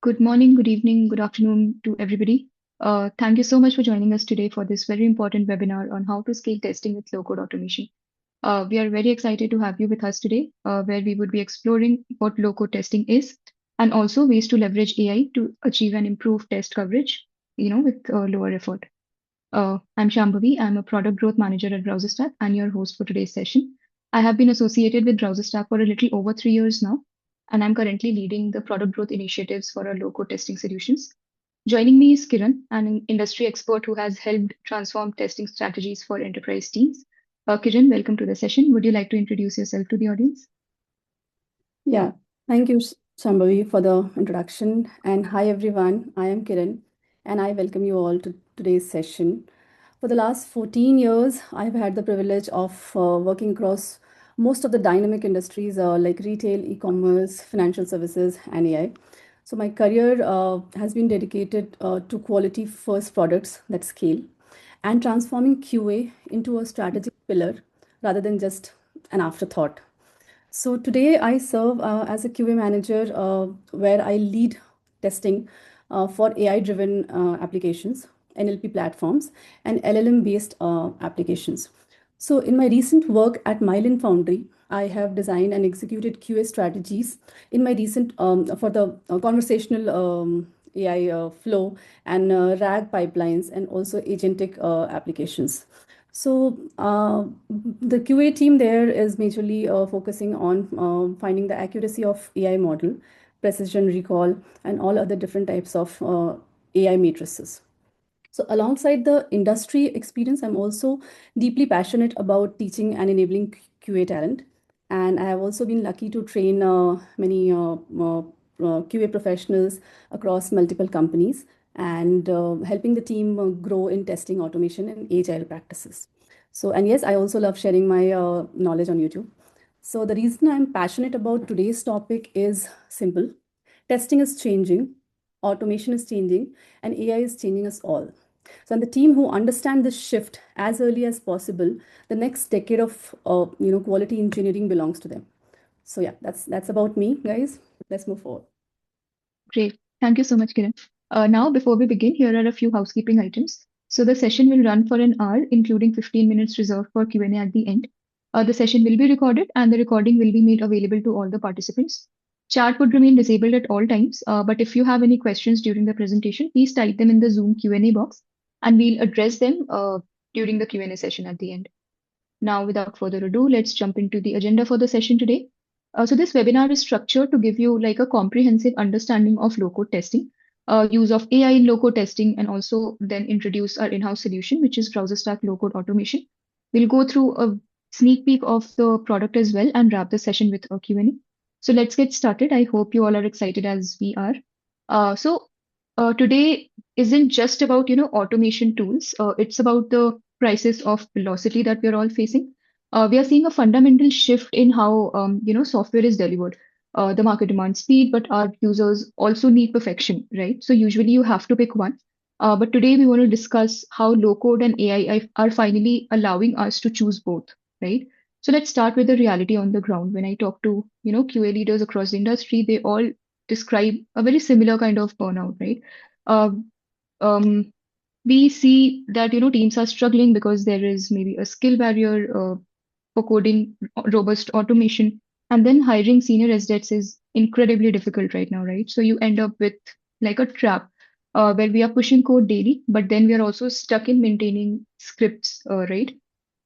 Good morning, good evening, good afternoon to everybody. Thank you so much for joining us today for this very important webinar on how to scale testing with low-code automation. We are very excited to have you with us today, where we would be exploring what low-code testing is and also ways to leverage AI to achieve and improve test coverage, with lower effort. I'm Shambhavi. I'm a product growth manager at BrowserStack and your host for today's session. I have been associated with BrowserStack for a little over 3 years now, and I'm currently leading the product growth initiatives for our low-code testing solutions. Joining me is Kiran, an industry expert who has helped transform testing strategies for enterprise teams. Kiran, welcome to the session. Would you like to introduce yourself to the audience? Yeah, thank you, Shambhavi, for the introduction. And hi, everyone. I am Kiran, and I welcome you all to today's session. For the last 14 years, I've had the privilege of working across most of the dynamic industries like retail, e-commerce, financial services, and AI. So my career has been dedicated to quality first products that scale and transforming QA into a strategic pillar rather than just an afterthought. So today I serve as a QA manager where I lead testing for AI-driven applications, NLP platforms, and LLM-based applications. So in my recent work at Mylan Foundry, I have designed and executed QA strategies in my recent for the conversational AI flow and RAG pipelines and also agentic applications. So the QA team there is majorly focusing on finding the accuracy of AI model, precision recall, and all other different types of AI matrices. So alongside the industry experience, I'm also deeply passionate about teaching and enabling QA talent. And I have also been lucky to train many QA professionals across multiple companies and helping the team grow in testing automation and agile practices. So, and yes, I also love sharing my knowledge on YouTube. So the reason I'm passionate about today's topic is simple. Testing is changing, automation is changing, and AI is changing us all. So, and the team who understand this shift as early as possible, the next decade of quality engineering belongs to them. So yeah, that's about me, guys. Let's move forward. Great. Thank you so much, Kiran. Now, before we begin, here are a few housekeeping items. So the session will run for an hour, including 15 minutes reserved for Q&A at the end. The session will be recorded and the recording will be made available to all the participants. Chat would remain disabled at all times, but if you have any questions during the presentation, please type them in the Zoom Q&A box and we'll address them during the Q&A session at the end. Now, without further ado, let's jump into the agenda for the session today. So this webinar is structured to give you like a comprehensive understanding of low-code testing, use of AI in low-code testing, and also then introduce our in-house solution, which is BrowserStack low-code automation. We'll go through a sneak peek of the product as well and wrap the session with a Q&A. So let's get started. I hope you all are excited as we are. Today isn't just about, automation tools. It's about the crisis of velocity that we're all facing. We are seeing a fundamental shift in how software is delivered. The market demands speed, but our users also need perfection, right? So usually you have to pick one. But today we want to discuss how low code and AI are finally allowing us to choose both, right? So let's start with the reality on the ground. When I talk to QA leaders across the industry, they all describe a very similar kind of burnout, right? Uh, um, we see that teams are struggling because there is maybe a skill barrier for coding robust automation, and then hiring senior SDETs is incredibly difficult right now, right? So you end up with like a trap where we are pushing code daily, but then we are also stuck in maintaining scripts, right?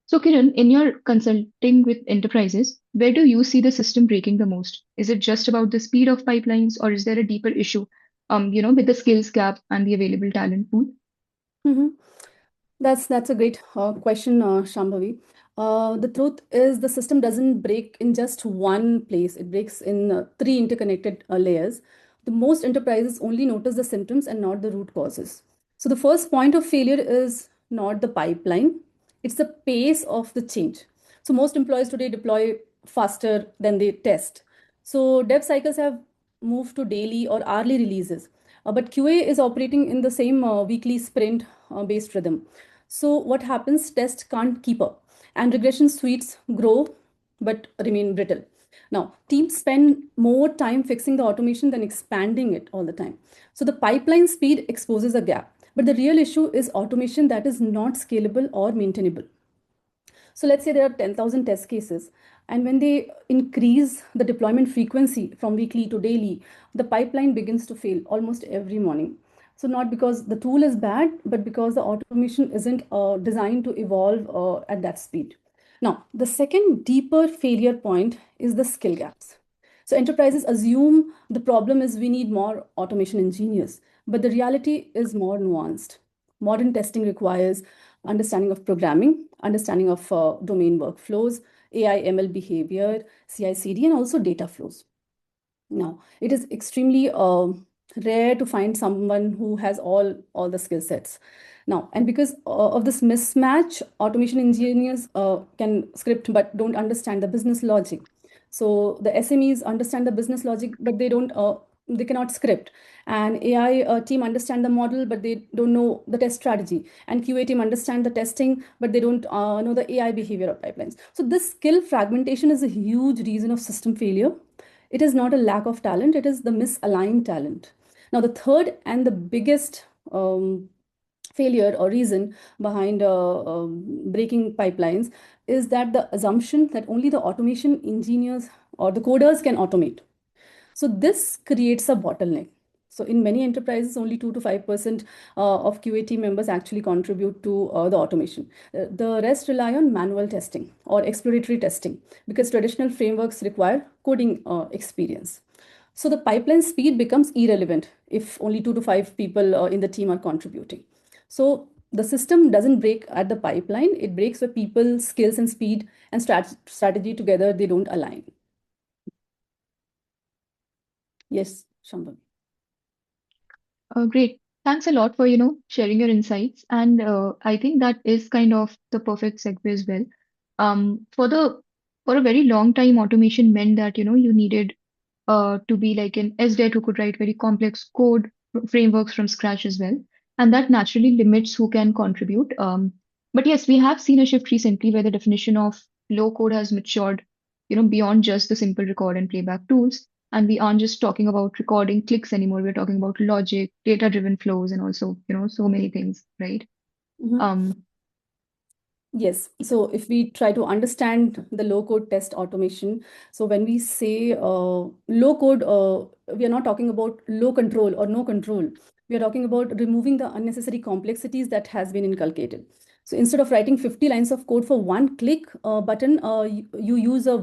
So Kiran, in your consulting with enterprises, where do you see the system breaking the most? Is it just about the speed of pipelines, or is there a deeper issue, with the skills gap and the available talent pool? Mhm. That's a great question, Shambhavi. The truth is the system doesn't break in just one place. It breaks in three interconnected layers. The most enterprises only notice the symptoms and not the root causes. So the first point of failure is not the pipeline, it's the pace of the change. So most employees today deploy faster than they test. So dev cycles have moved to daily or hourly releases. But QA is operating in the same weekly sprint based rhythm. So what happens? Test can't keep up, and regression suites grow but remain brittle. Now, teams spend more time fixing the automation than expanding it all the time. So the pipeline speed exposes a gap. But the real issue is automation that is not scalable or maintainable. So let's say there are 10,000 test cases, and when they increase the deployment frequency from weekly to daily, the pipeline begins to fail almost every morning. So not because the tool is bad, but because the automation isn't designed to evolve at that speed. Now, the second deeper failure point is the skill gaps. So enterprises assume the problem is we need more automation engineers, but the reality is more nuanced. Modern testing requires understanding of programming, understanding of domain workflows, AI ML behavior, CI/CD, and also data flows. Now, it is extremely rare to find someone who has all the skill sets. Now, and because of this mismatch, automation engineers can script but don't understand the business logic. So the SMEs understand the business logic, but they cannot script. And AI team understand the model, but they don't know the test strategy. And QA team understand the testing, but they don't know the AI behavior of pipelines. So this skill fragmentation is a huge reason of system failure. It is not a lack of talent, it is the misaligned talent. Now, the third and the biggest failure or reason behind breaking pipelines is that the assumption that only the automation engineers or the coders can automate. So this creates a bottleneck. So in many enterprises, only 2 to 5% of QA team members actually contribute to the automation. The rest rely on manual testing or exploratory testing because traditional frameworks require coding experience. So the pipeline speed becomes irrelevant if only 2 to 5 people in the team are contributing. So the system doesn't break at the pipeline, it breaks where people, skills, and speed and strategy together, they don't align. Yes, Shambhavi. Great. Thanks a lot for, sharing your insights. And I think that is kind of the perfect segue as well. For for a very long time, automation meant that, you needed to be like an SDET who could write very complex code frameworks from scratch as well. And that naturally limits who can contribute. But yes, we have seen a shift recently where the definition of low code has matured, beyond just the simple record and playback tools. And we aren't just talking about recording clicks anymore. We're talking about logic, data-driven flows, and also, so many things, right? Mhm. Um, Yes. So if we try to understand the low code test automation, so when we say low code, we are not talking about low control or no control. We are talking about removing the unnecessary complexities that has been inculcated. So instead of writing 50 lines of code for one click button, you use a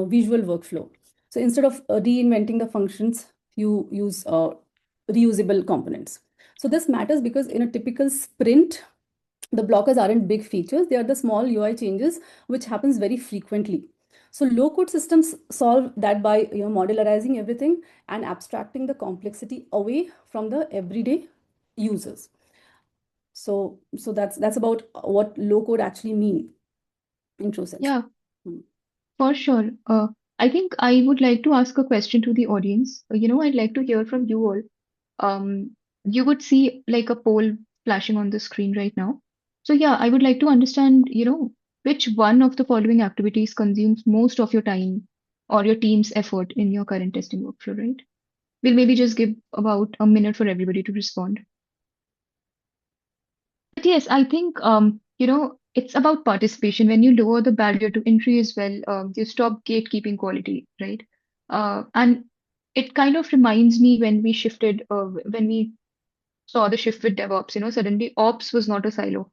visual workflow. So instead of reinventing the functions, you use reusable components. So this matters because in a typical sprint, the blockers aren't big features, they are the small UI changes which happens very frequently. So low code systems solve that by modularizing everything and abstracting the complexity away from the everyday users. So that's about what low code actually mean in true sense. yeah, Hmm. for sure. I think I would like to ask a question to the audience. I'd like to hear from you all. You would see like a poll flashing on the screen right now. So yeah, I would like to understand, which one of the following activities consumes most of your time or your team's effort in your current testing workflow, right? We'll maybe just give about a minute for everybody to respond. But yes, I think it's about participation. When you lower the barrier to entry as well, you stop gatekeeping quality, right? And it kind of reminds me when we saw the shift with DevOps, suddenly ops was not a silo.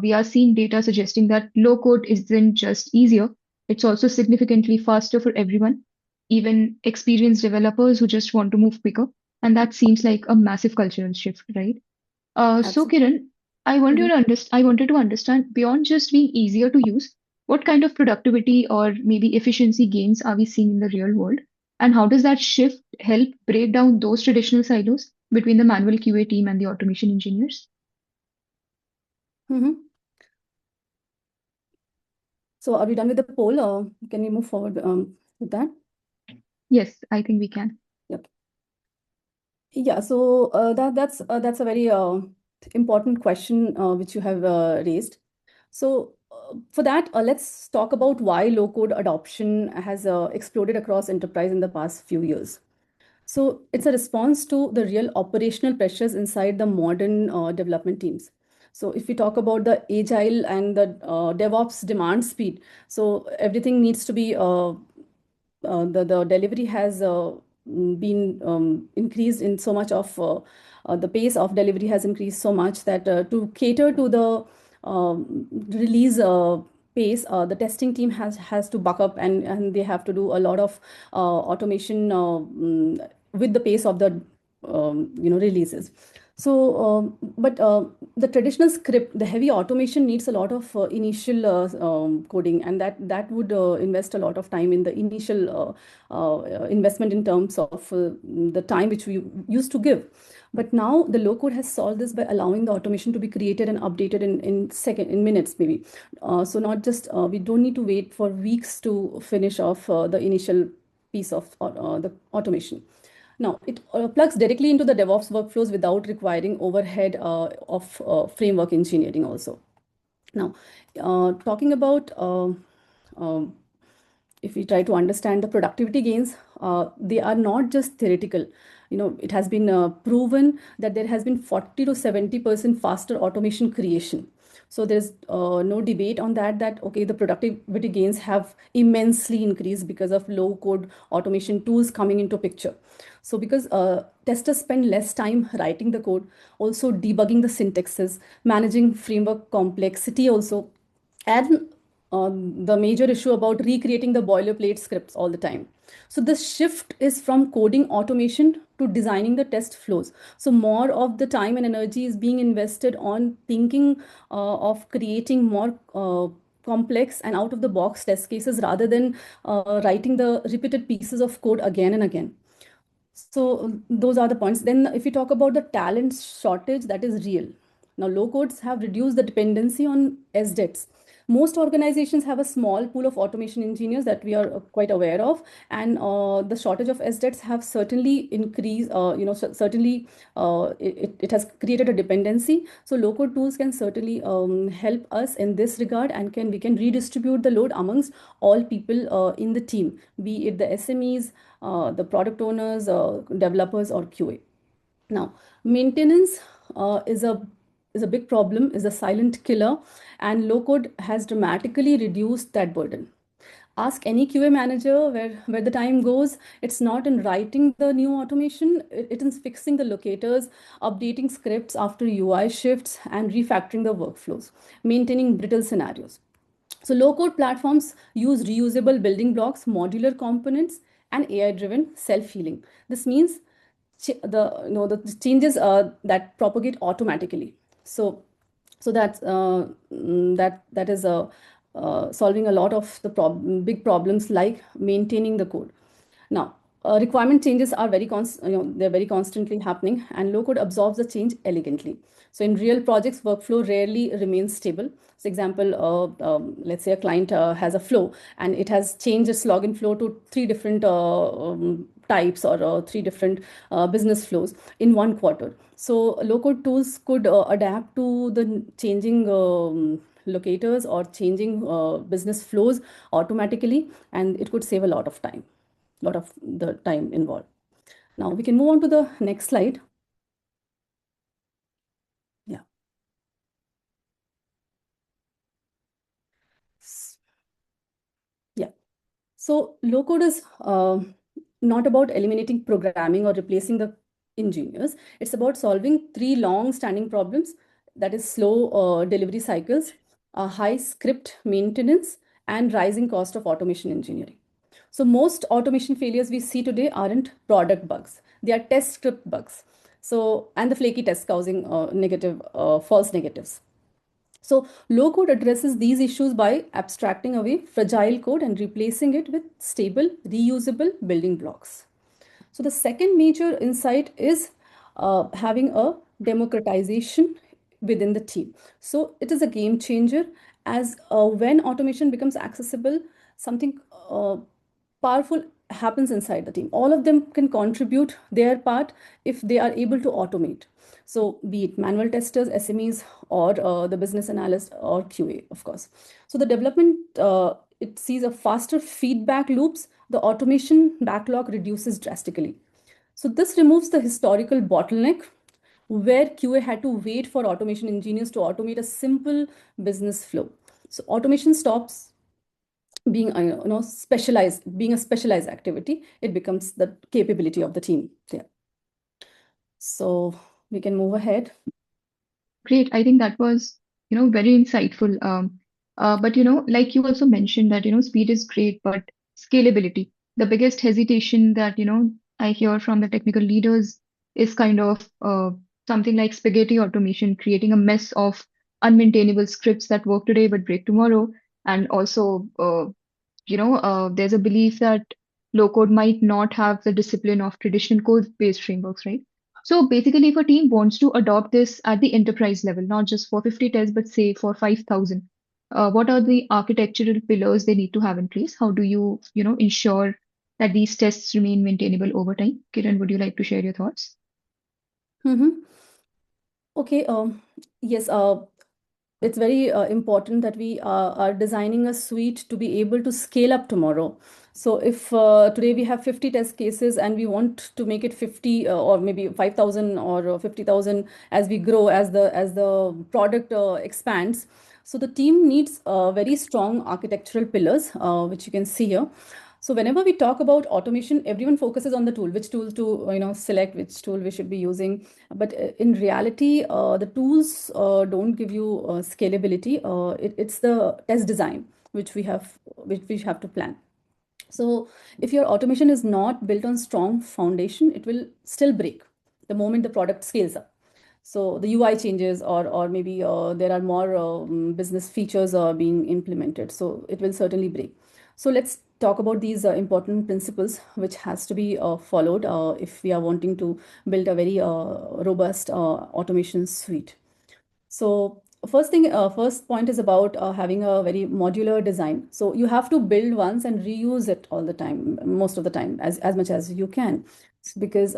We are seeing data suggesting that low code isn't just easier, it's also significantly faster for everyone, even experienced developers who just want to move quicker. And that seems like a massive cultural shift, right? So Absolutely. Kiran, I wanted to understand beyond just being easier to use, what kind of productivity or maybe efficiency gains are we seeing in the real world? And how does that shift help break down those traditional silos between the manual QA team and the automation engineers? Mhm. So are we done with the poll or can we move forward with that? Yes, I think we can. Yep. Yeah, so that's a very important question which you have raised. So for that, let's talk about why low-code adoption has exploded across enterprise in the past few years. So it's a response to the real operational pressures inside the modern development teams. So if we talk about the agile and the DevOps demand speed, so everything needs to be the delivery has been increased in so much of the pace of delivery has increased so much that to cater to the release pace, the testing team has to buck up, and they have to do a lot of automation with the pace of the releases. So, but the traditional script, the heavy automation needs a lot of initial coding, and that would invest a lot of time in the initial investment in terms of the time which we used to give. But now the low code has solved this by allowing the automation to be created and updated in minutes maybe. So not just we don't need to wait for weeks to finish off the initial piece of the automation. Now, it plugs directly into the DevOps workflows without requiring overhead of framework engineering also. Now, talking about um, if we try to understand the productivity gains, they are not just theoretical. It has been proven that there has been 40 to 70% faster automation creation. So there's no debate on that, okay, the productivity gains have immensely increased because of low code automation tools coming into picture. So because testers spend less time writing the code, also debugging the syntaxes, managing framework complexity also, and the major issue about recreating the boilerplate scripts all the time. So the shift is from coding automation to designing the test flows. So more of the time and energy is being invested on thinking of creating more complex and out of the box test cases rather than writing the repeated pieces of code again and again. So those are the points. Then if we talk about the talent shortage, that is real. Now low codes have reduced the dependency on SDETs. Most organizations have a small pool of automation engineers that we are quite aware of, and the shortage of SDETs have certainly increased. Certainly it has created a dependency. So low code tools can certainly help us in this regard, and we can redistribute the load amongst all people in the team, be it the SMEs, the product owners, developers, or QA. Now, maintenance is a big problem, is a silent killer, and low code has dramatically reduced that burden. Ask any QA manager where the time goes. It's not in writing the new automation, it is fixing the locators, updating scripts after UI shifts, and refactoring the workflows, maintaining brittle scenarios. So low-code platforms use reusable building blocks, modular components, and AI-driven self-healing. This means the changes that propagate automatically. So that is solving a lot of the big problems like maintaining the code. Now, requirement changes are they're very constantly happening, and low code absorbs the change elegantly. So in real projects, workflow rarely remains stable. For example, let's say a client has a flow and it has changed its login flow to three different types or three different business flows in one quarter. So low code tools could adapt to the changing locators or changing business flows automatically, and it could save a lot of time, lot of the time involved. Now we can move on to the next slide. Yeah. Yeah. So low code is not about eliminating programming or replacing the engineers. It's about solving three long-standing problems, that is slow delivery cycles, high script maintenance, and rising cost of automation engineering. So most automation failures we see today aren't product bugs. They are test script bugs. So, and the flaky test causing false negatives. So low code addresses these issues by abstracting away fragile code and replacing it with stable, reusable building blocks. So the second major insight is having a democratization within the team. So it is a game changer, as when automation becomes accessible, something powerful happens inside the team. All of them can contribute their part if they are able to automate. So be it manual testers, SMEs, or the business analyst or QA, of course. So the development, it sees a faster feedback loops. The automation backlog reduces drastically. So this removes the historical bottleneck where QA had to wait for automation engineers to automate a simple business flow. So automation stops being specialized, being a specialized activity. It becomes the capability of the team there. So we can move ahead. Great. I think that was, very insightful. But like you also mentioned that, speed is great, but scalability, the biggest hesitation that, I hear from the technical leaders is kind of something like spaghetti automation, creating a mess of unmaintainable scripts that work today but break tomorrow. And also, there's a belief that low code might not have the discipline of traditional code-based frameworks, right? So basically, if a team wants to adopt this at the enterprise level, not just for 50 tests, but say for 5,000, what are the architectural pillars they need to have in place? How do you, ensure that these tests remain maintainable over time? Kiran, would you like to share your thoughts? Mm-hmm. Okay. Yes. It's very important that we are designing a suite to be able to scale up tomorrow. So if today we have 50 test cases and we want to make it 50 or maybe 5,000 or 50,000 as we grow, as the product expands. So the team needs very strong architectural pillars, which you can see here. So whenever we talk about automation, everyone focuses on the tool, which tool to select, which tool we should be using. But in reality, the tools don't give you scalability. It's the test design which we have to plan. So if your automation is not built on strong foundation, it will still break the moment the product scales up. So the UI changes, or maybe there are more business features being implemented. So it will certainly break. So let's talk about these important principles which has to be followed if we are wanting to build a very robust automation suite. So first point is about having a very modular design. So you have to build once and reuse it all the time, most of the time, as much as you can, because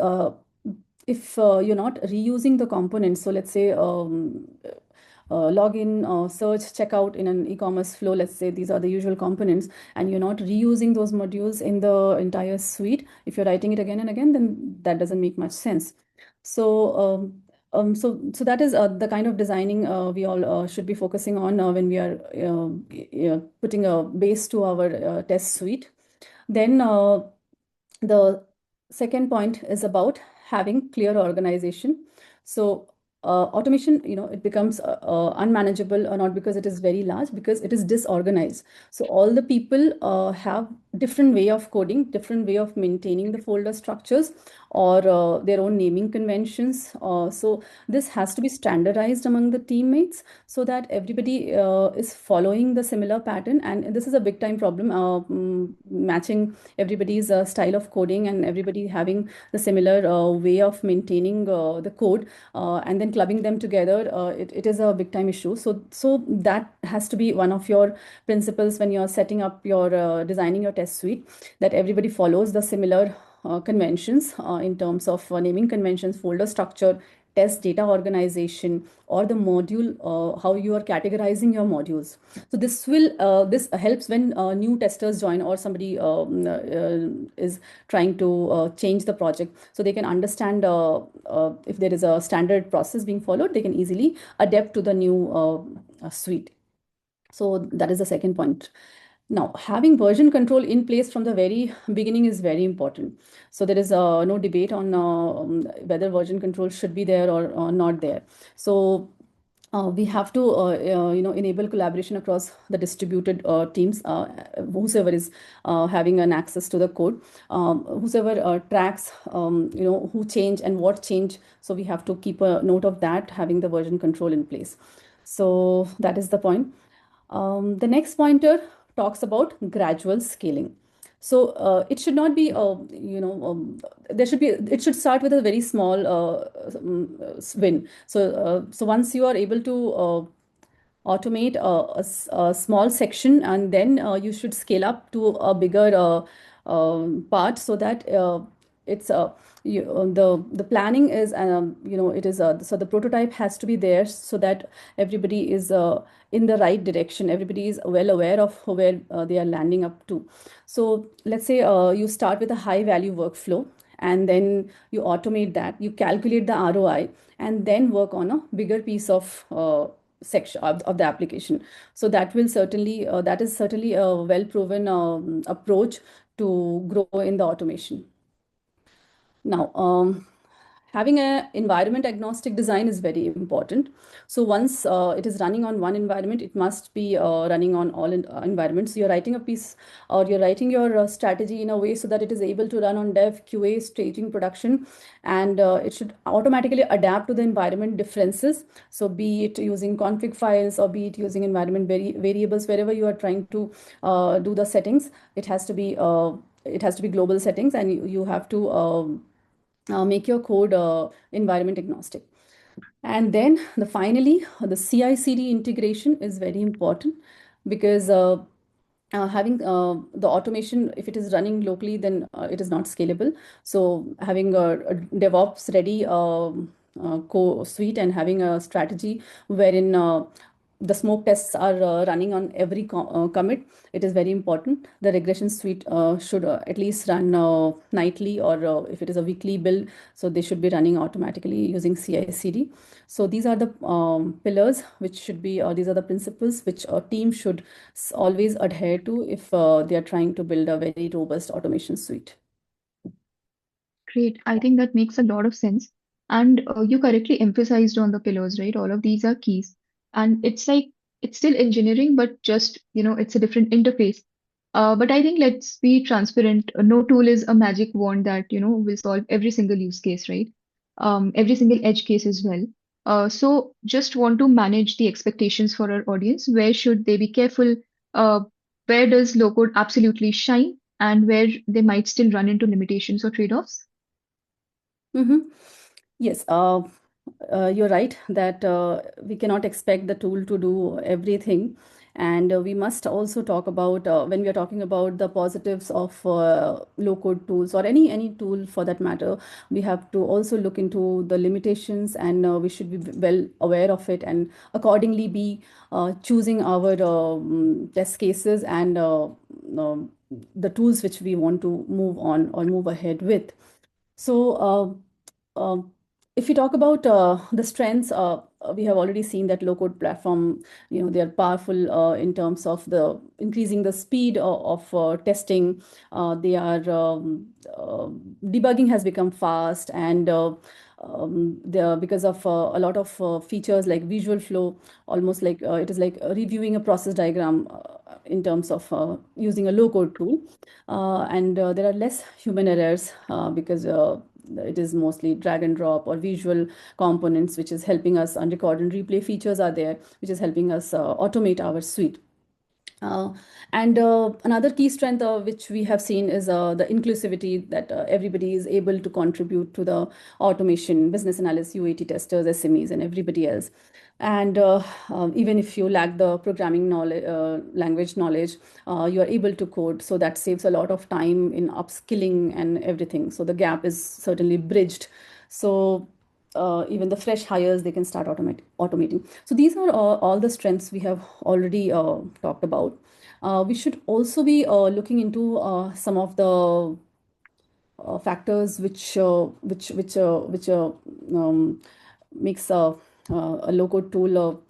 if you're not reusing the components, so let's say login, search, checkout in an e-commerce flow, let's say these are the usual components, and you're not reusing those modules in the entire suite, if you're writing it again and again, then that doesn't make much sense. So that is the kind of designing we all should be focusing on when we are putting a base to our test suite. Then the second point is about having clear organization. So automation, it becomes unmanageable, not because it is very large, because it is disorganized. So all the people have different way of coding, different way of maintaining the folder structures, or their own naming conventions. So this has to be standardized among the teammates so that everybody is following the similar pattern. And this is a big time problem, matching everybody's style of coding and everybody having the similar way of maintaining the code, and then clubbing them together. It is a big time issue. So that has to be one of your principles when you're setting up your designing your test suite, that everybody follows the similar conventions in terms of naming conventions, folder structure, test data organization, or the module, how you are categorizing your modules. So this helps when new testers join, or somebody is trying to change the project, so they can understand if there is a standard process being followed, they can easily adapt to the new suite. So that is the second point. Now, having version control in place from the very beginning is very important. So there is no debate on whether version control should be there or not there. So we have to enable collaboration across the distributed teams, whosoever is having an access to the code, whosoever tracks who change and what change. So we have to keep a note of that, having the version control in place. So that is the point. The next pointer talks about gradual scaling. So it should not be, it should start with a very small win. So once you are able to automate a small section, and then you should scale up to a bigger part, so that it's the planning is it is so the prototype has to be there so that everybody is in the right direction. Everybody is well aware of where they are landing up to. So let's say you start with a high value workflow, and then you automate that, you calculate the ROI, and then work on a bigger piece of section of the application. So that will certainly that is certainly a well proven approach to grow in the automation. Now, having an environment agnostic design is very important. So once it is running on one environment, it must be running on all environments. So you're writing a piece, or you're writing your strategy in a way so that it is able to run on dev, QA, staging, production, and it should automatically adapt to the environment differences. So be it using config files or be it using environment variables, wherever you are trying to do the settings, it has to be global settings, and you have to make your code environment agnostic. And then finally, the CI/CD integration is very important, because having the automation, if it is running locally, then it is not scalable. So having a DevOps ready suite, and having a strategy wherein the smoke tests are running on every commit, it is very important. The regression suite should at least run nightly, or if it is a weekly build, so they should be running automatically using CI/CD. So these are the pillars which should be, or these are the principles which a team should always adhere to if they are trying to build a very robust automation suite. Great. I think that makes a lot of sense. And you correctly emphasized on the pillars, right? All of these are keys. And it's like, it's still engineering, but just, it's a different interface. But I think let's be transparent. No tool is a magic wand that, will solve every single use case, right? Every single edge case as well. So just want to manage the expectations for our audience. Where should they be careful? Uh, where does low code absolutely shine? And where they might still run into limitations or trade-offs? Mm-hmm. Yes, you're right that we cannot expect the tool to do everything. And we must also talk about, when we are talking about the positives of low code tools, or any tool for that matter, we have to also look into the limitations, and we should be well aware of it, and accordingly be choosing our test cases and um, the tools which we want to move on or move ahead with. So, um, if we talk about the strengths, we have already seen that low-code platform, they are powerful in terms of the increasing the speed of testing. They are debugging has become fast, and because of a lot of features like visual flow, almost like it is like reviewing a process diagram in terms of using a low-code tool. And there are less human errors because it is mostly drag and drop or visual components, which is helping us, and record and replay features are there, which is helping us automate our suite. Uh, and another key strength which we have seen is the inclusivity, that everybody is able to contribute to the automation, business analysts, UAT testers, SMEs, and everybody else. And even if you lack the programming knowledge, language knowledge, you are able to code. So that saves a lot of time in upskilling and everything. So the gap is certainly bridged. So even the fresh hires, they can start automating. So these are all the strengths we have already talked about. We should also be looking into some of the factors which makes a low-code tool.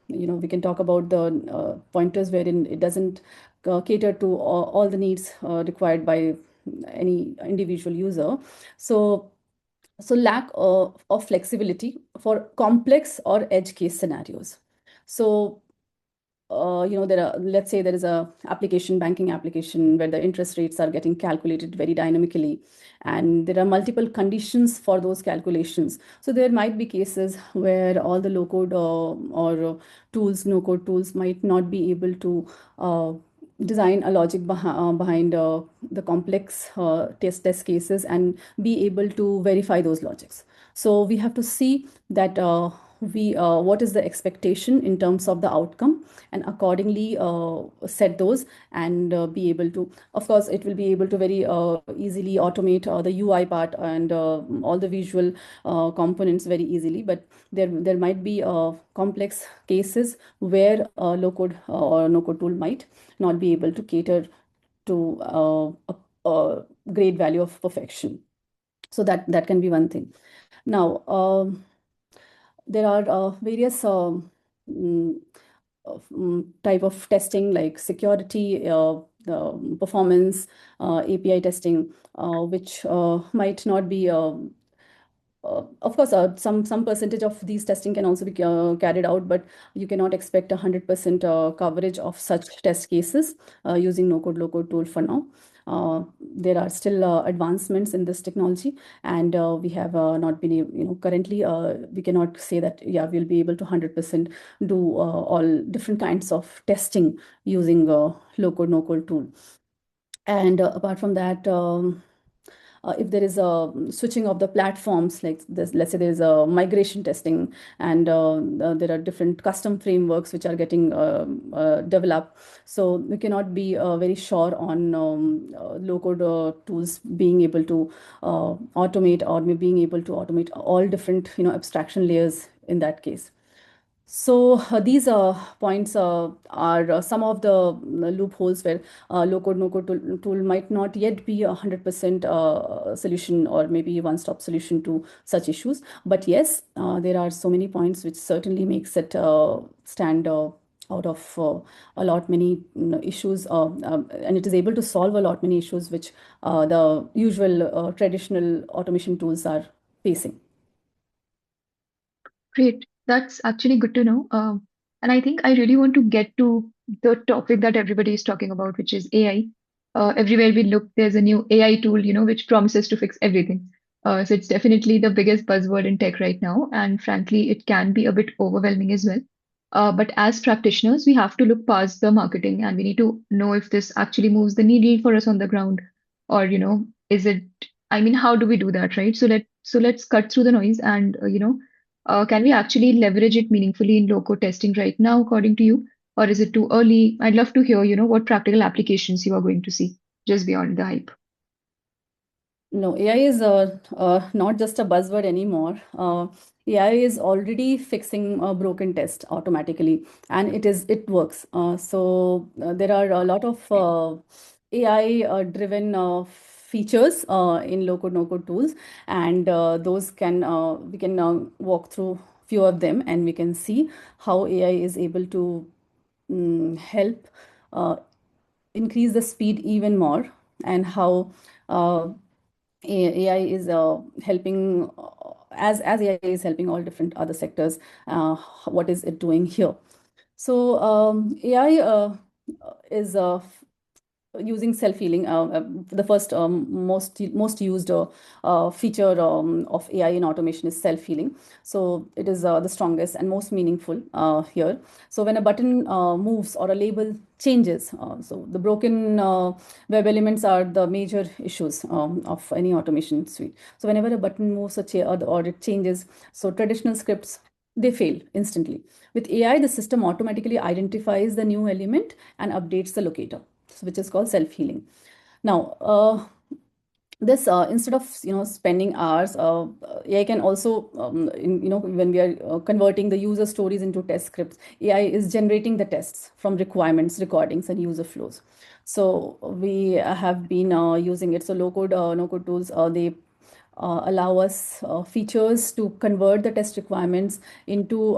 We can talk about the pointers wherein it doesn't cater to all the needs required by any individual user. So lack of flexibility for complex or edge case scenarios. So there are, let's say there is a banking application where the interest rates are getting calculated very dynamically, and there are multiple conditions for those calculations. So there might be cases where all the low code or tools, no code tools, might not be able to design a logic behind the complex test cases and be able to verify those logics. So we have to see that what is the expectation in terms of the outcome, and accordingly set those, and be able to, of course, it will be able to very easily automate the UI part and all the visual components very easily. But there might be complex cases where low code or no code tool might not be able to cater to a great value of perfection. So that can be one thing. Now, there are various mm, type of testing like security, the performance, API testing, which might not be of course, some percentage of these testing can also be carried out, but you cannot expect 100% coverage of such test cases using no-code, low-code tool for now. There are still advancements in this technology, and we have not been, currently we cannot say that, yeah, we'll be able to 100% do all different kinds of testing using low-code, no-code tool. And apart from that, if there is a switching of the platforms, like this, let's say there is a migration testing, and there are different custom frameworks which are getting developed. So we cannot be very sure on low-code tools being able to automate, or being able to automate all different, abstraction layers in that case. So these points are some of the loopholes where low-code, no-code tool might not yet be 100% solution, or maybe one-stop solution to such issues. But yes, there are so many points which certainly makes it stand out of a lot many issues, and it is able to solve a lot many issues which the usual traditional automation tools are facing. Great. That's actually good to know. And I think I really want to get to the topic that everybody is talking about, which is AI. Everywhere we look, there's a new AI tool, which promises to fix everything. So it's definitely the biggest buzzword in tech right now. And frankly, it can be a bit overwhelming as well. But as practitioners, we have to look past the marketing and we need to know if this actually moves the needle for us on the ground, or, is it, I mean, how do we do that, right? So let's cut through the noise and, can we actually leverage it meaningfully in low-code testing right now, according to you? Or is it too early? I'd love to hear, what practical applications you are going to see just beyond the hype. No, AI is not just a buzzword anymore. AI is already fixing a broken test automatically, and it works. There are a lot of AI driven features in low-code, no-code tools, and those can we can walk through few of them, and we can see how AI is able to help uh, increase the speed even more, and how uh, AI is helping, as AI is helping all different other sectors. What is it doing here? So AI is using self-healing. The first most used feature of AI in automation is self-healing. So it is the strongest and most meaningful here. So when a button moves or a label changes, so the broken web elements are the major issues of any automation suite. So whenever a button moves or it changes, so traditional scripts, they fail instantly. With AI, the system automatically identifies the new element and updates the locator, which is called self-healing. Now, this instead of spending hours, AI can also when we are converting the user stories into test scripts, AI is generating the tests from requirements, recordings, and user flows. So we have been using it. So low code, no code tools, they allow us features to convert the test requirements into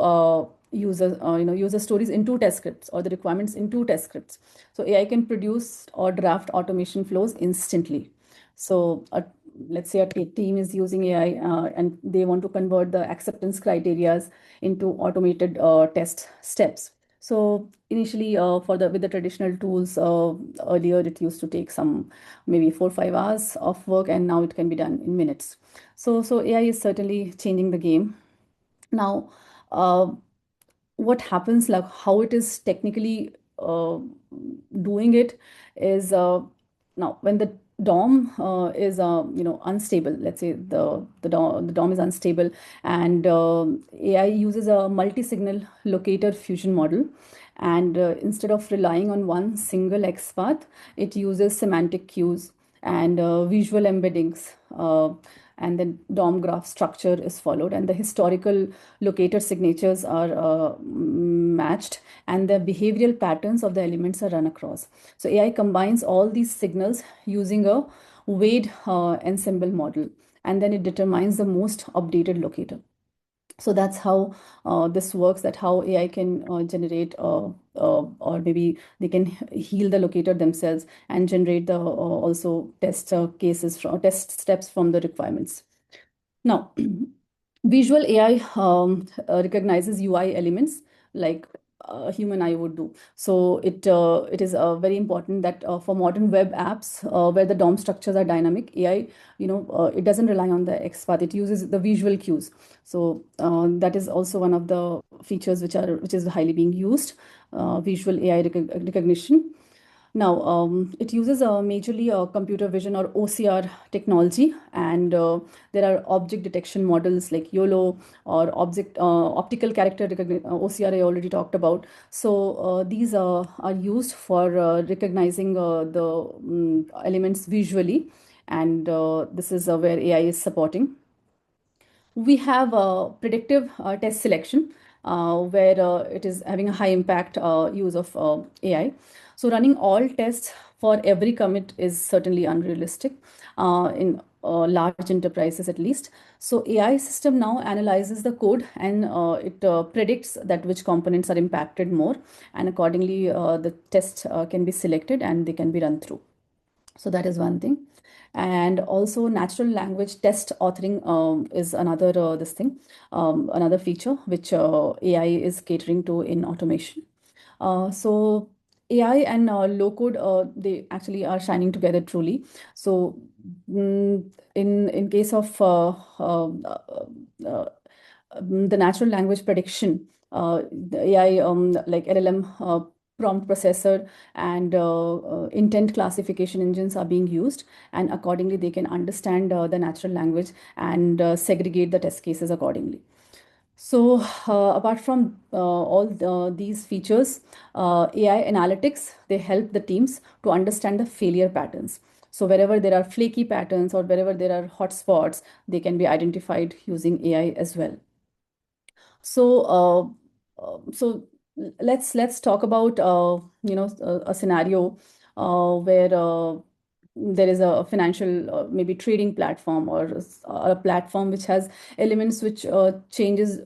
user stories into test scripts, or the requirements into test scripts. So AI can produce or draft automation flows instantly. So let's say a team is using AI and they want to convert the acceptance criterias into automated test steps. So initially, with the traditional tools, earlier it used to take some maybe 4 or 5 hours of work, and now it can be done in minutes. So AI is certainly changing the game. Now, what happens, like how it is technically doing it, is now when the DOM is unstable. Let's say the DOM is unstable, and AI uses a multi-signal locator fusion model. And instead of relying on one single XPath, it uses semantic cues and visual embeddings. And then DOM graph structure is followed, and the historical locator signatures are matched, and the behavioral patterns of the elements are run across. So AI combines all these signals using a weighted ensemble model, and then it determines the most updated locator. So that's how this works, that how AI can generate or maybe they can heal the locator themselves and generate the also test cases from test steps from the requirements. Now, visual AI recognizes UI elements like a human eye would do. So it is very important that for modern web apps where the DOM structures are dynamic, AI, it doesn't rely on the XPath. It uses the visual cues. So that is also one of the features which is highly being used, visual AI recognition. Now, it uses majorly computer vision or OCR technology, and there are object detection models like YOLO or optical character recognition. OCR I already talked about. So these are used for recognizing the elements visually, and this is where AI is supporting. We have predictive test selection, where it is having a high impact use of AI. So running all tests for every commit is certainly unrealistic in large enterprises at least. So AI system now analyzes the code, and it predicts that which components are impacted more, and accordingly the test can be selected and they can be run through. So that is one thing. And also natural language test authoring is another this thing, another feature which AI is catering to in automation. So AI and low code, they actually are shining together truly. So in case of the natural language prediction, the AI like LLM prompt processor and intent classification engines are being used, and accordingly they can understand the natural language and segregate the test cases accordingly. So apart from these features, AI analytics, they help the teams to understand the failure patterns. So wherever there are flaky patterns or wherever there are hotspots, they can be identified using AI as well. So, let's talk about a scenario where there is a financial maybe trading platform or a platform which has elements which changes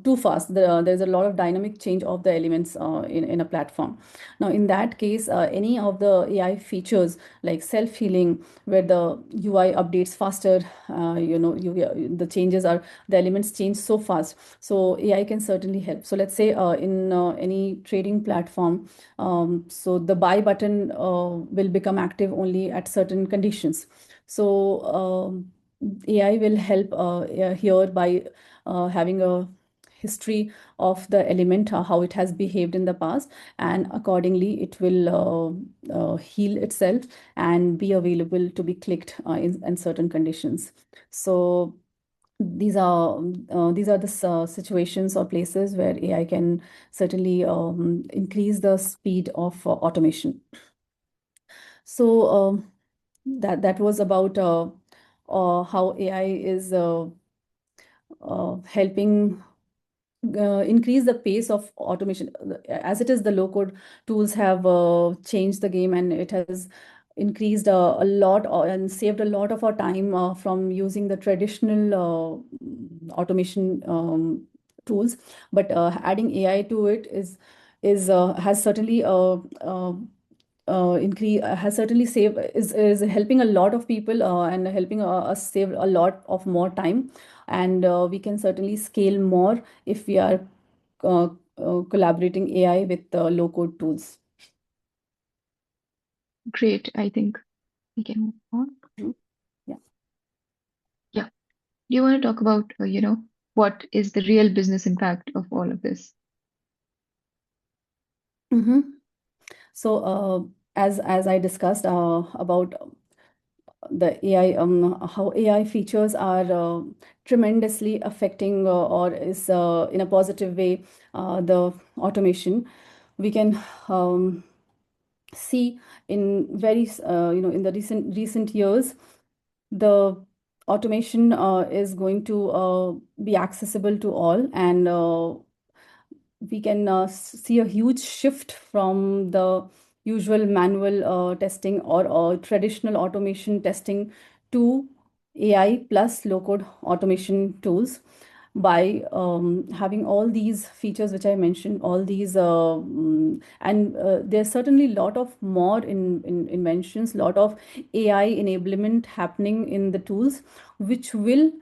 too fast. There's a lot of dynamic change of the elements in a platform. Now, in that case, any of the AI features like self-healing, where the UI updates faster, the changes are the elements change so fast. So AI can certainly help. So let's say in any trading platform, so the buy button will become active only at certain conditions. So AI will help here by having a history of the element, how it has behaved in the past, and accordingly it will heal itself and be available to be clicked in certain conditions. So these are the situations or places where AI can certainly increase the speed of automation. So that was about how AI is helping increase the pace of automation. As it is, the low code tools have changed the game, and it has increased a lot and saved a lot of our time from using the traditional automation tools. But adding AI to it is has certainly increase has certainly saved is helping a lot of people and helping us save a lot of more time, and we can certainly scale more if we are collaborating AI with low code tools. Great. I think we can move on. Mhm. Yeah. Yeah. Do you want to talk about, what is the real business impact of all of this? Mhm. So as I discussed about the AI, how AI features are tremendously affecting or is in a positive way the automation. We can see in very in the recent years the automation is going to be accessible to all, and we can see a huge shift from the usual manual testing or traditional automation testing to AI plus low code automation tools. By having all these features which I mentioned, all these and there's certainly a lot of more in inventions, lot of AI enablement happening in the tools, which will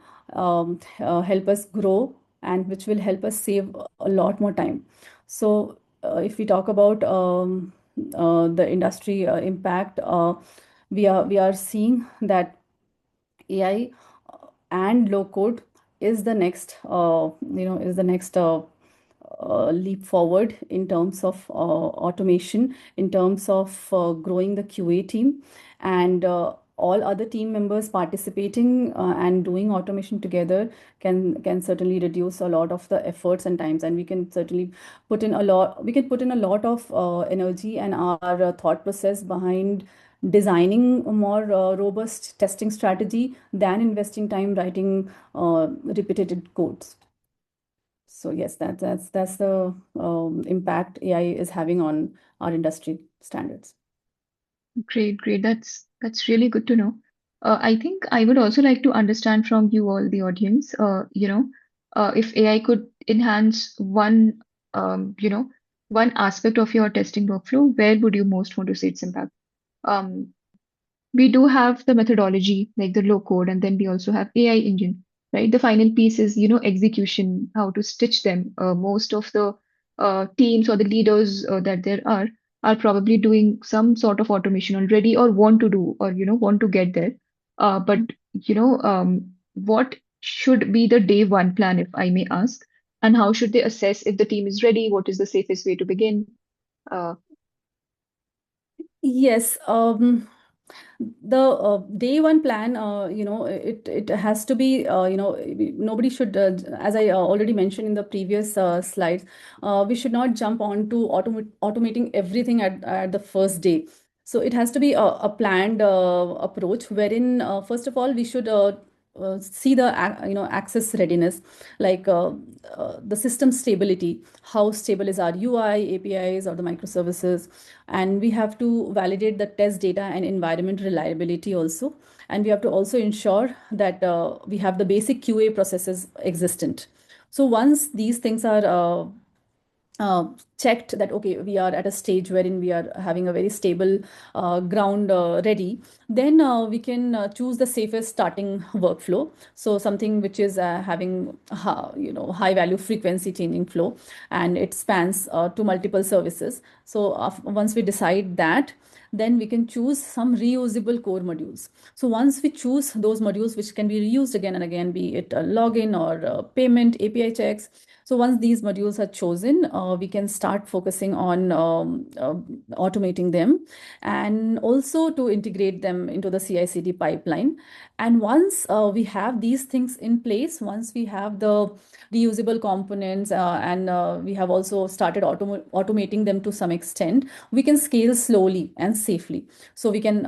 help us grow and which will help us save a lot more time. So if we talk about the industry impact, we are seeing that AI and low code is the next leap forward in terms of automation, in terms of growing the QA team, and all other team members participating and doing automation together can certainly reduce a lot of the efforts and times, and we can certainly put in a lot of energy and our thought process behind designing a more robust testing strategy than investing time writing repeated codes. So yes, that's the impact AI is having on our industry standards. Great, great. That's really good to know. I think I would also like to understand from you all, the audience, if AI could enhance one aspect of your testing workflow, where would you most want to see its impact? Um, we do have the methodology, like the low code, and then we also have AI engine, right? The final piece is, execution, how to stitch them. Most of the teams or the leaders that there are probably doing some sort of automation already or want to do or, want to get there. But, what should be the day one plan, if I may ask? And how should they assess if the team is ready? What is the safest way to begin? Uh, Yes, the day one plan, it has to be, nobody should, as I already mentioned in the previous slides, we should not jump on to automating everything at the first day. So it has to be a planned approach, wherein first of all we should see the access readiness, like the system stability, how stable is our UI, APIs, or the microservices, and we have to validate the test data and environment reliability also, and we have to also ensure that we have the basic QA processes existent. So once these things are checked, that okay, we are at a stage wherein we are having a very stable ground ready, then we can choose the safest starting workflow. So something which is having high value frequency changing flow, and it spans to multiple services. So once we decide that, then we can choose some reusable core modules. So once we choose those modules which can be reused again and again, be it a login or payment, API checks, so once these modules are chosen, we can start focusing on automating them, and also to integrate them into the CI/CD pipeline. And once we have these things in place, once we have the reusable components, and we have also started automating them to some extent, we can scale slowly and safely. So we can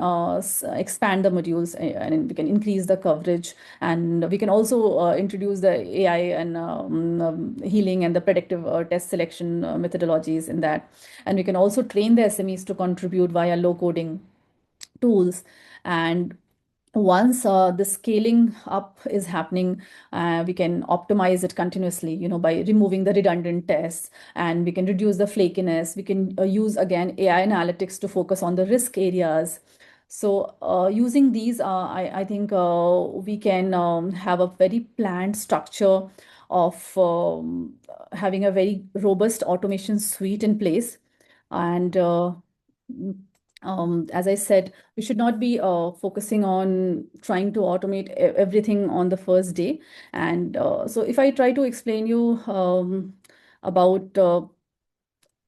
expand the modules, and we can increase the coverage, and we can also introduce the AI and healing and the predictive test selection methodologies in that. And we can also train the SMEs to contribute via low coding tools. And once the scaling up is happening, we can optimize it continuously, by removing the redundant tests, and we can reduce the flakiness. We can use again AI analytics to focus on the risk areas. So using these, I think we can have a very planned structure of having a very robust automation suite in place. And as I said, we should not be focusing on trying to automate everything on the first day. And so if I try to explain you about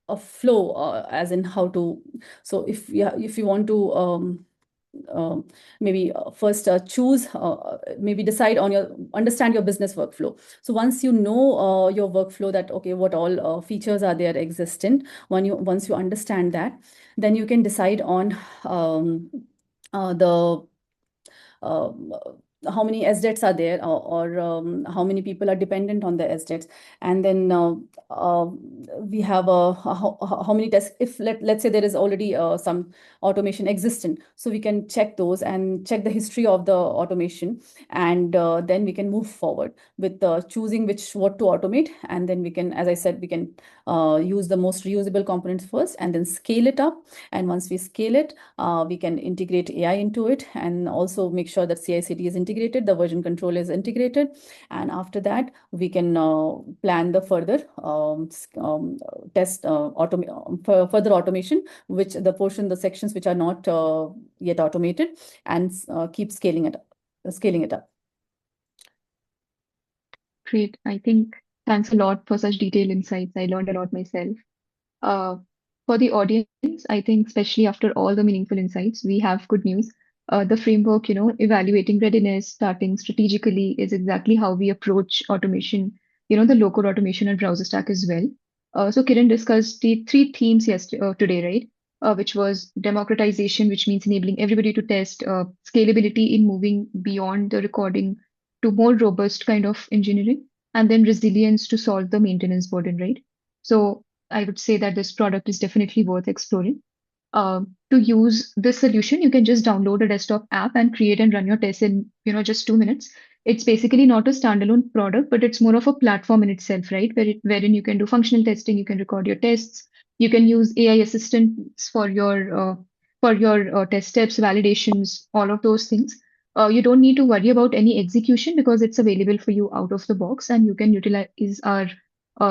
a flow, as in how to. So if you want to um, maybe first choose, maybe decide on understand your business workflow. So once you know your workflow, that okay, what all features are there existent, once you understand that, then you can decide on the um, how many SDETs are there, or how many people are dependent on the SDETs. And then we have how many tests, if let's say there is already some automation existent, so we can check those and check the history of the automation, and then we can move forward with choosing what to automate. And then we can, as I said, we can use the most reusable components first and then scale it up. And once we scale it, we can integrate AI into it, and also make sure that CI/CD is integrated, the version control is integrated. And after that, we can plan the further test further automation, which the sections which are not yet automated, and keep scaling it up. Great. I think thanks a lot for such detailed insights. I learned a lot myself. Uh, for the audience, I think, especially after all the meaningful insights, we have good news. The framework, evaluating readiness, starting strategically is exactly how we approach automation, the low-code automation at BrowserStack as well. So Kiran discussed the three themes today, right? Which was democratization, which means enabling everybody to test, scalability in moving beyond the recording to more robust kind of engineering, and then resilience to solve the maintenance burden, right? So I would say that this product is definitely worth exploring. To use this solution, you can just download a desktop app and create and run your tests in, just 2 minutes. It's basically not a standalone product, but it's more of a platform in itself, right? Wherein you can do functional testing, you can record your tests, you can use AI assistants for your test steps, validations, all of those things. You don't need to worry about any execution because it's available for you out of the box, and you can utilize our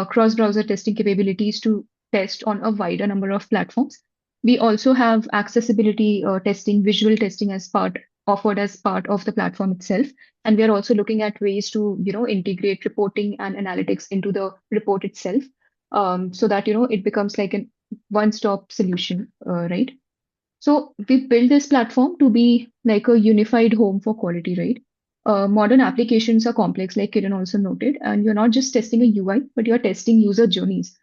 cross-browser testing capabilities to test on a wider number of platforms. We also have accessibility testing, visual testing as offered as part of the platform itself. And we are also looking at ways to, integrate reporting and analytics into the report itself, so that, it becomes like a one-stop solution, right? So we built this platform to be like a unified home for quality, right? Modern applications are complex, like Kiran also noted, and you're not just testing a UI, but you're testing user journeys.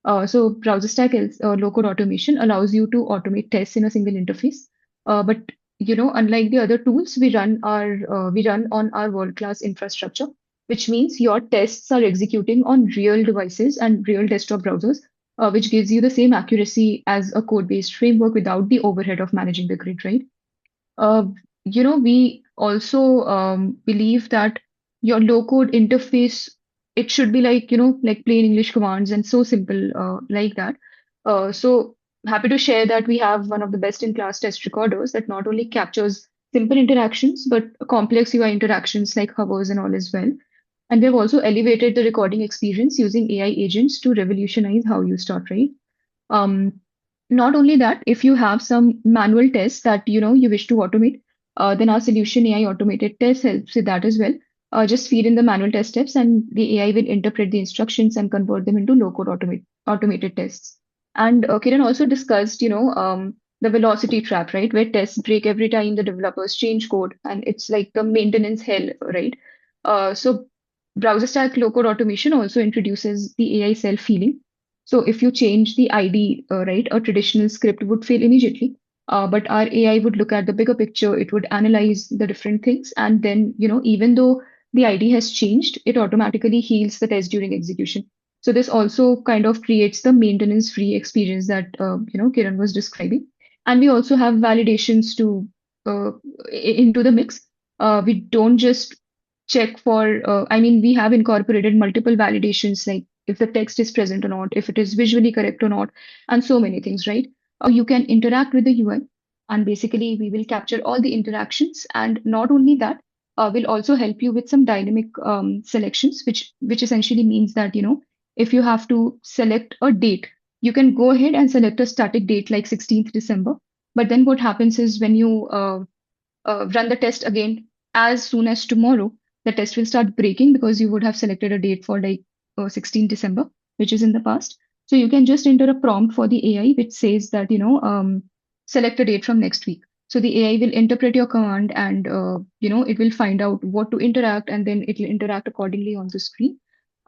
So BrowserStack low-code automation allows you to automate tests in a single interface. But unlike the other tools, we run on our world-class infrastructure, which means your tests are executing on real devices and real desktop browsers, which gives you the same accuracy as a code-based framework without the overhead of managing the grid, right? Uh, we also believe that your low-code interface, it should be like, like plain English commands and so simple like that. So happy to share that we have one of the best-in-class test recorders that not only captures simple interactions, but complex UI interactions like hovers and all as well. And we have also elevated the recording experience using AI agents to revolutionize how you start, right? Um, Not only that, if you have some manual tests that you wish to automate, then our solution AI automated test helps with that as well. Just feed in the manual test steps, and the AI will interpret the instructions and convert them into low-code automated tests. And Kiran also discussed, the velocity trap, right, where tests break every time the developers change code, and it's like the maintenance hell, right? So browser stack low-code automation also introduces the AI self-healing. So if you change the ID, right, a traditional script would fail immediately. But our AI would look at the bigger picture, it would analyze the different things, and then, even though the ID has changed, it automatically heals the test during execution. So this also kind of creates the maintenance-free experience that Kiran was describing. And we also have validations to into the mix. We don't just check for, I mean, we have incorporated multiple validations like if the text is present or not, if it is visually correct or not, and so many things, right? You can interact with the UI, and basically we will capture all the interactions. And not only that, we'll also help you with some dynamic selections, which essentially means that if you have to select a date, you can go ahead and select a static date like 16th December. But then what happens is when you run the test again as soon as tomorrow, the test will start breaking because you would have selected a date for like 16 December, which is in the past. So you can just enter a prompt for the AI which says that, select a date from next week. So the AI will interpret your command and, it will find out what to interact and then it will interact accordingly on the screen.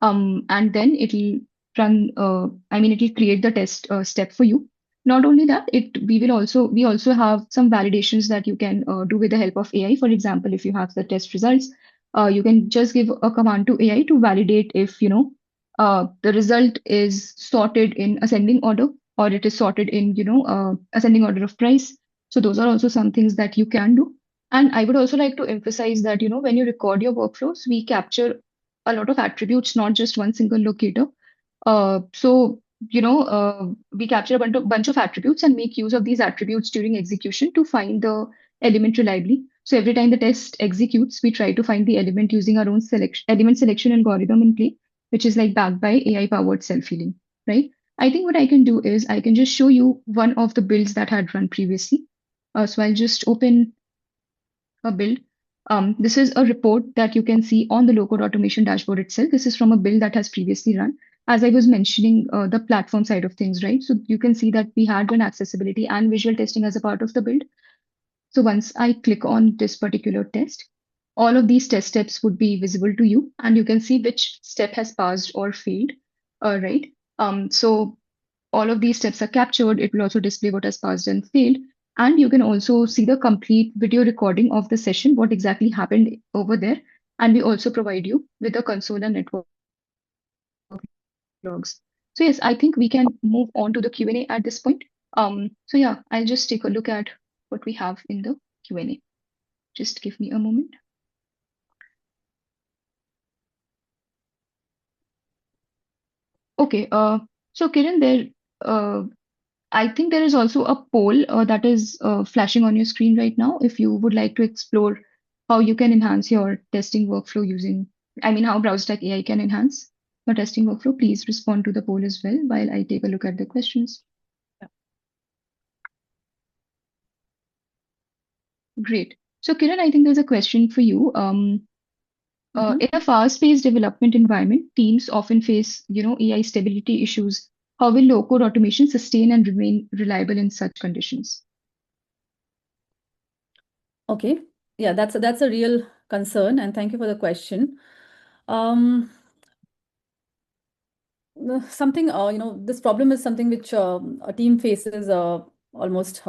And then it'll it'll create the test step for you. Not only that, we also have some validations that you can do with the help of AI. For example, if you have the test results, you can just give a command to AI to validate if, the result is sorted in ascending order or it is sorted in, ascending order of price. So those are also some things that you can do. And I would also like to emphasize that, when you record your workflows, we capture a lot of attributes, not just one single locator. So, we capture a bunch of attributes and make use of these attributes during execution to find the element reliably. So every time the test executes, we try to find the element using our own element selection algorithm in play, which is like backed by AI powered self-healing, right? I think what I can do is I can just show you one of the builds that had run previously. So I'll just open a build. This is a report that you can see on the low-code automation dashboard itself. This is from a build that has previously run. As I was mentioning, the platform side of things, right? So you can see that we had done accessibility and visual testing as a part of the build. So once I click on this particular test, all of these test steps would be visible to you, and you can see which step has passed or failed, right? So all of these steps are captured. It will also display what has passed and failed. And you can also see the complete video recording of the session, what exactly happened over there. And we also provide you with the console and network logs. So yes, I think we can move on to the Q&A at this point. So yeah, I'll just take a look at what we have in the Q&A. Just give me a moment. Okay, so Kiran, uh, I think there is also a poll that is flashing on your screen right now. If you would like to explore how you can enhance your testing workflow how BrowserStack AI can enhance your testing workflow, please respond to the poll as well while I take a look at the questions. Yeah. Great. So Kiran, I think there's a question for you. Mhm. In a fast-paced development environment, teams often face, AI stability issues. How will low-code automation sustain and remain reliable in such conditions? Okay. Yeah, that's a real concern, and thank you for the question. Um, Something, this problem is something which a team faces almost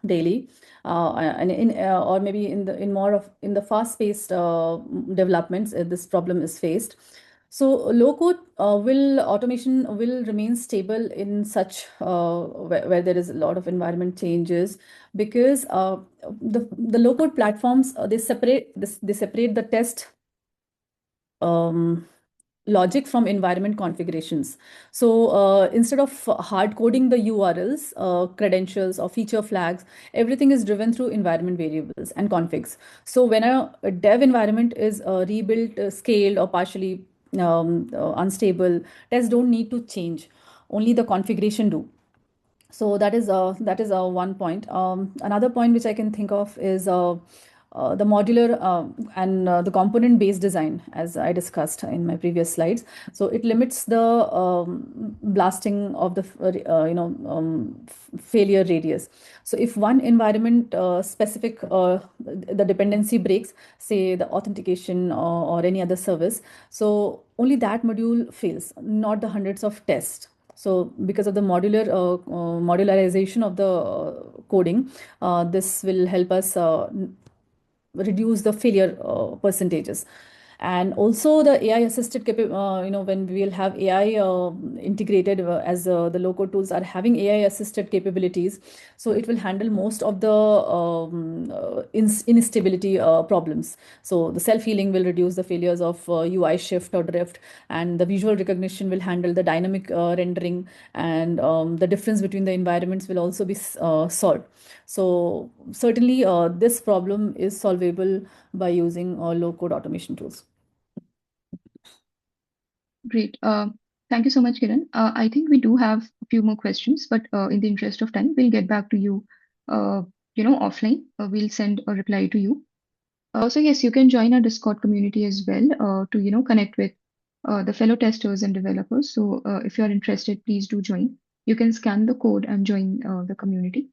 daily, and or maybe in more of in the fast-paced developments, this problem is faced. So low code will automation will remain stable in such where there is a lot of environment changes, because the low code platforms, they separate the test um, logic from environment configurations. So instead of hard coding the URLs, credentials, or feature flags, everything is driven through environment variables and configs. So when a dev environment is rebuilt, scaled, or partially unstable, tests don't need to change. Only the configuration do. So that is one point. Another point which I can think of is the modular and the component based design, as I discussed in my previous slides. So it limits the blasting of the failure radius. So if one environment specific the dependency breaks, say the authentication or any other service, so only that module fails, not the hundreds of tests. So because of the modularization of the coding, this will help us reduce the failure percentages. And also the AI assisted when we will have AI integrated, as the low code tools are having AI assisted capabilities, so it will handle most of the instability problems. So the self healing will reduce the failures of UI shift or drift, and the visual recognition will handle the dynamic rendering, and the difference between the environments will also be solved. So certainly this problem is solvable by using low code automation tools. Great. Thank you so much, Kiran. I think we do have a few more questions, but in the interest of time, we'll get back to you, offline. We'll send a reply to you. So yes, you can join our Discord community as well, to, connect with the fellow testers and developers. So if you're interested, please do join. You can scan the code and join the community.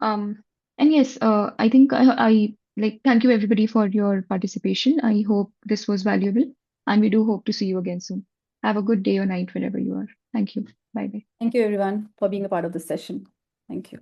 And yes, I think I like thank you everybody for your participation. I hope this was valuable, and we do hope to see you again soon. Have a good day or night wherever you are. Thank you. Bye bye. Thank you, everyone, for being a part of this session. Thank you.